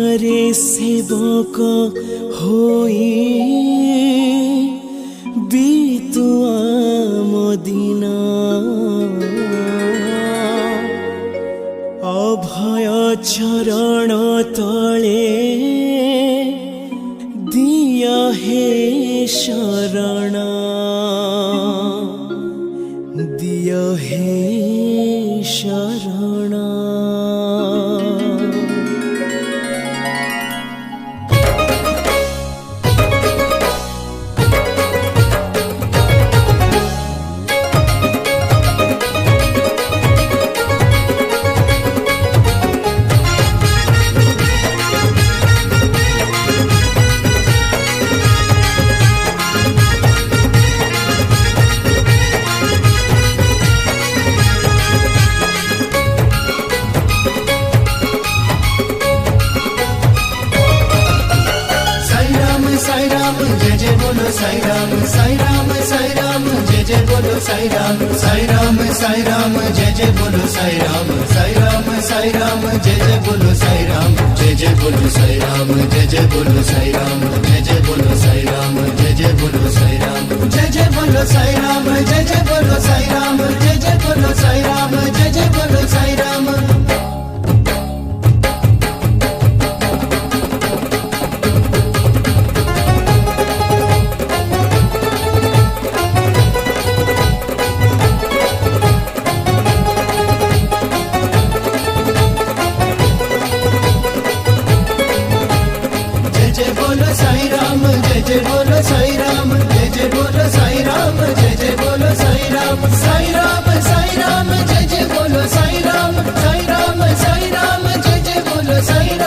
ତୁମରେ ସେବକ ହୋଇ ବିତୁ ଆମ ଦିନ ଅଭୟ ଚରଣ ତଳେ ଦିଅ ହେ ଶରଣ ଦିଅ ହେ ଶରଣ। जय जय बोलो साई राम साई राम साई राम जय जय बोलो साई राम साई राम साई राम जय जय बोलो साई राम साई राम साई राम जय जय बोलो साई राम जय जय बोलो साई राम जय जय बोलो साई राम जय जय बोलो साई राम जय जय बोलो साई राम जय जय बोलो साई राम जय जय बोलो साई राम जय जय बोलो साई राम जय जय बोलो साई राम। जय बोलो साई राम जय जय बोलो साई राम जय जय बोलो साई राम जय जय बोलो साई राम साई राम साई राम जय जय बोलो साई राम साई राम साई राम जय जय बोलो साई